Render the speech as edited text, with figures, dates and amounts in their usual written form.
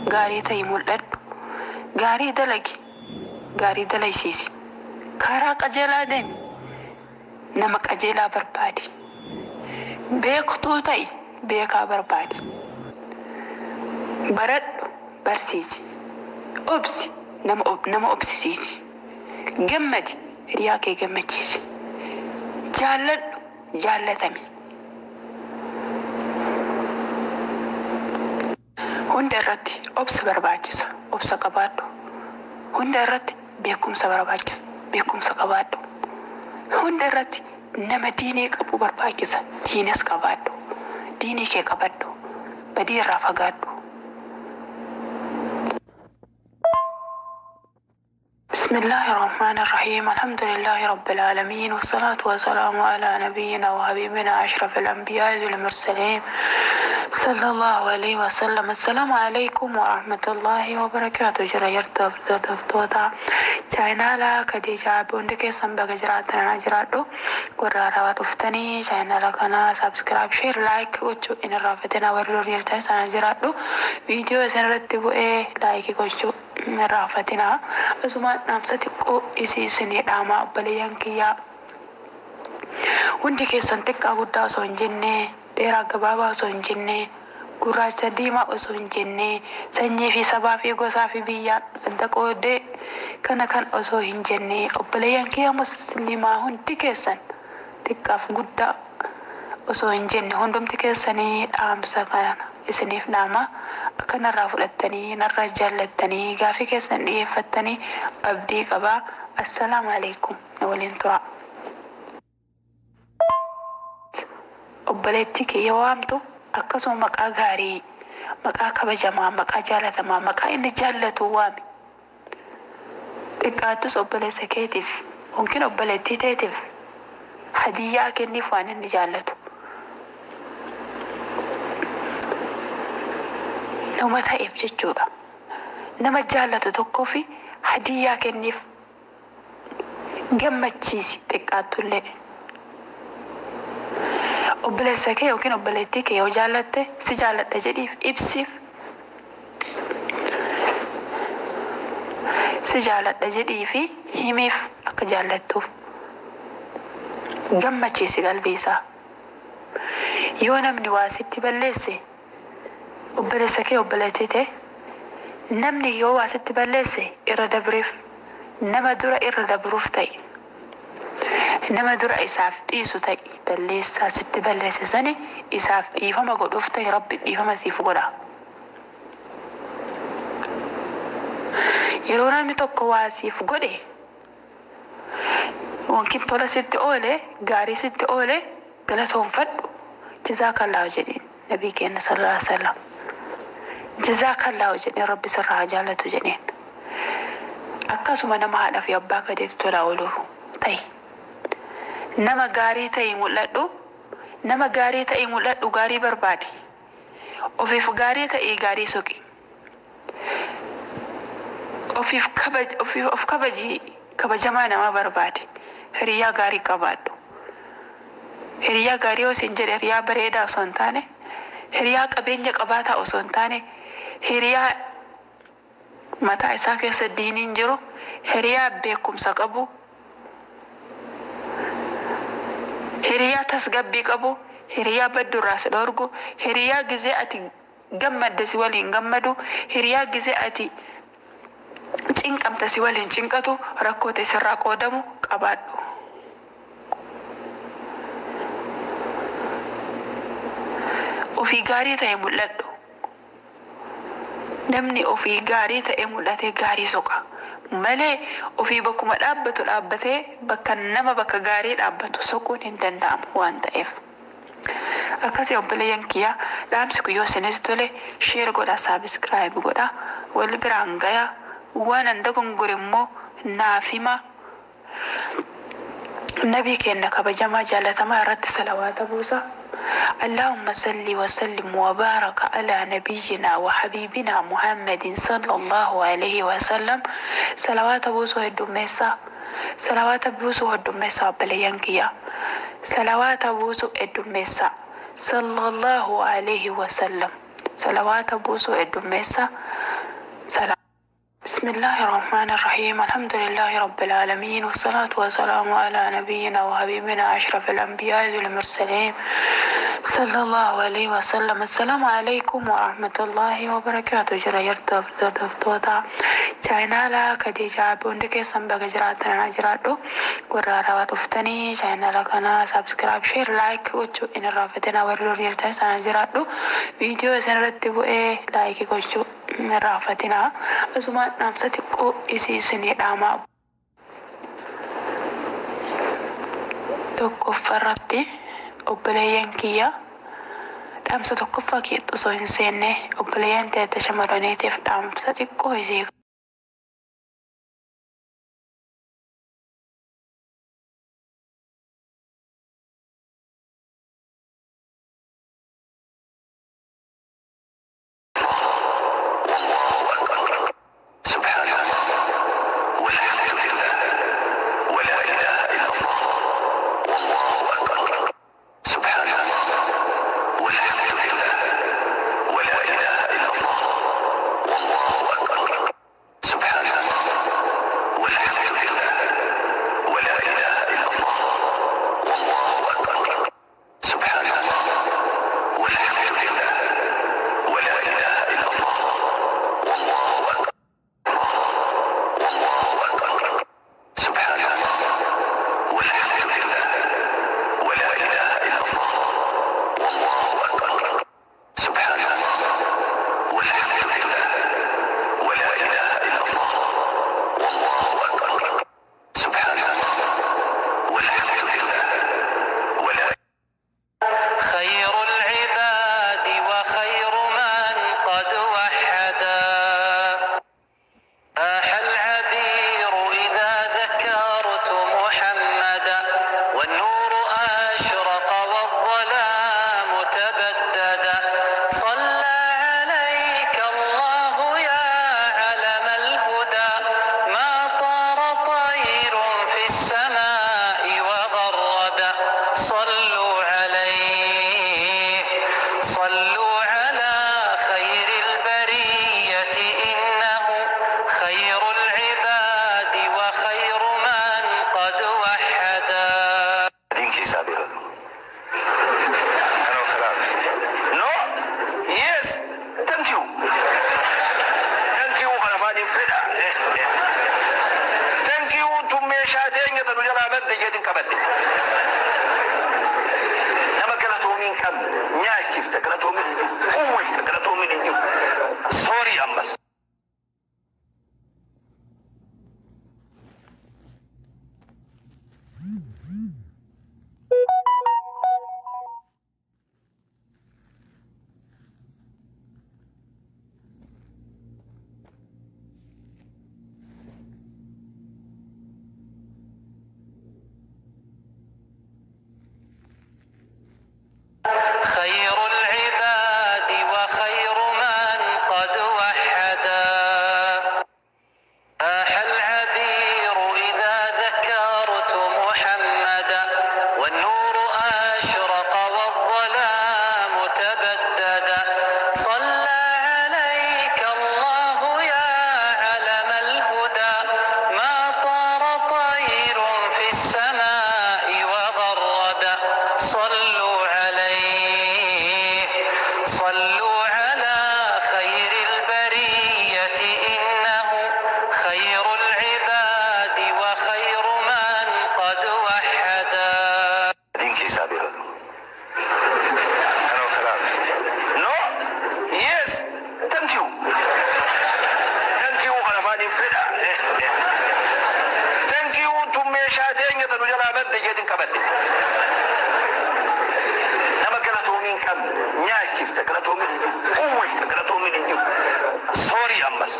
gaarii ta'e mul'adhu, gaarii dalagi, gaarii dalaysiisi, karaa qajeelaa deemi, nama qajeelaa barbaadi, beektuu ta'e beekaa barbaadi, baradhu, barsiisi, obsi, nama obsisiisi, gammadi, hiriyaa kee gammachiisi, jaalladhu, jaallatami. Hunda irratti obsa barbaachisa, obsa qabaadhu. Hunda irratti beekumsa barbaachisa, beekumsa qabaadhu. Hunda irratti nama diinii qabu barbaachisa, diinis qabaadhu. Diinii kee qabadhu, badii irraa fagaadhu. بسم الله الرحمن الرحيم الحمد لله رب العالمين والصلاة والسلام على نبينا وحبيبنا أشرف الأنبياء والمرسلين صلى الله عليه وسلم. السلام عليكم ورحمة الله وبركاته. جريرتو بردفتوتا چاینالا کدی جابونده که سنبه جراتنا جراتو ورارا ودفتني چاینالا کنا سبسکرایب شیر لایک وچو این رافتنا ورلو ریلتای سانا جراتو ویدیو اسن رتبو لایکی وچو رافتنا asumaan dhaamsa xiqqoo isinii dhaamaa obboleeyyan kiyyaa hundi keessan xiqqaa guddaa osoo hin jenne, dheeraa gabaabaa osoo hin jenne, gurraacha diimaa osoo hin jenne, sanyii fi sabaa fi gosaa fi biyyaan adda qoodee kana kan osoo hin jenne, obboleeyyan kiyyaa musliimaa hundi keessan xiqqaaf guddaa osoo hin jenne hundumti keessanii dhaamsa kana isiniif dhaamaa. Kanarraa fudhattanii narraa jaallattanii gaafii keessan dhiyeeffattanii abdii qabaa. Assalaamu alaykum waliin turaa. Obboleettii kiyya waamtu akkasuma maqaa gaarii, maqaa kabajamaa, maqaa jaalatamaa, maqaa inni jaallatu waami. Xiqqaattus obboleessa keetiif yookiin obboleettii teetiif hadiyyaa kenniif waan inni jaallatu. Nama ta'eef jechuudha. Nama jaallatu tokkoof hadiyyaa kenniif, gammachiisi xiqqaattullee. Obboleessa kee yookiin obboleettii kee yoo jaallatte si jaalladha jedhiif ibsiif. Si jaalladha jedhiifi himiif akka jaallattuuf. Gammachiisi qalbii isaa. Yoo namni waa sitti balleesse obboleessa kee obboleettii ta'e namni yoo waa sitti balleesse irra dabreef, nama dura irra dabruuf ta'e, nama dura isaaf dhiisu ta'e, balleessaa sitti balleesse sani isaaf dhiifama godhuuf ta'e Rabbi dhiifama siif godha. Yeroo namni tokko waa siif godhe yookiin tola sitti oole, gaarii sitti oole galatoonfadhu, jazaakallahu jedhiin nabii keenya sallallahu alaihi wasallam. Jazaakallahu jedheen Rabbi sirraa jaallatu jedheen. Akkasuma nama haadhaa fi abbaa gadeetu tola oolu ta'e. Nama gaarii ta'e mul'adhu, nama gaarii ta'e mul'adhu, gaarii barbaadi. Ofiif gaarii ta'e gaarii soqi. Of kabajamaa nama barbaadi. Hiriyaa gaarii qabaadhu. Hiriyaa gaarii osoo hin jedhe hiriyaa bareedaa osoo hin taane, hiriyaa qabeenya qabaataa osoo hin taane, hiriyaa mataa isaa keessa diiniin jiru, hiriyaa beekumsa qabu, hiriyaa tasgabbii qabu, hiriyaa baddurraa si dhorgu, hiriyaa gizee ati gammadde si waliin gammadu, hiriyaa gizee ati cinqamte si waliin cinqatu, rakkoo ta'e sirraa qoodamu qabaadhu. Ofii gaarii ta'e mul'adhu. Namni ofii gaarii ta'e mul'ate gaarii soqa. Malee ofii bakkuma dhaabbatu dhaabbatee bakka gaarii dhaabbatu soquun hin danda'amu waan ta'eef. Akkasii obboleeyyan kiyyaa dhaamsi kun yoo isinis tole sheer godhaa, saabskraayib godhaa, wal biraan gayaa, waan hunda gongore immoo naaf hima. Nabii keenya kabajamaa jaalatamaa irratti salawaata buusa. اللهم صل وسلم وبارك على نبينا وحبيبنا محمد صلى الله عليه وسلم. صلوات بوسو الدمسا، صلوات بوسو الدمسا بليانكيا، صلوات بوسو الدمسا صلى الله عليه وسلم. صلوات بوسو الدمسا سلام. بسم الله الرحمن الرحيم. الحمد لله رب العالمين، والصلاة والسلام على نبينا وحبيبنا أشرف الأنبياء والمرسلين صلى الله عليه وسلم. السلام عليكم ورحمة الله وبركاته. جريرتو دفتوتا channel Khadija Bundike Sambaga Jiratana Jirado Gurara Uftani channel Kana subscribe share like Uchu in a Rafatina Warrior Times and Jirado videos and Retibu like Gochu Rafatina Azuma Namsatiko is in it Ama Toko Farati Obeleyan Kia Damsa Toko Fakit so insane Obeleyan Teshamara native Damsatiko is خير العباد وخير من قد وحدا آح العبير إذا ذكرت محمدا والنور أشرق والظلام تبددا صلى عليك الله يا علم الهدى ما طار طير في السماء وغردا صلوا على خير البرية إنه خير العباد وخير من قد وحدا. Thank you, Sabir. Hello, Salam. No? Yes. Thank you. Thank you, Khalafani Frida. Thank you to me, Shating at the Jalabat, the getting covered. Sorry, Ammas.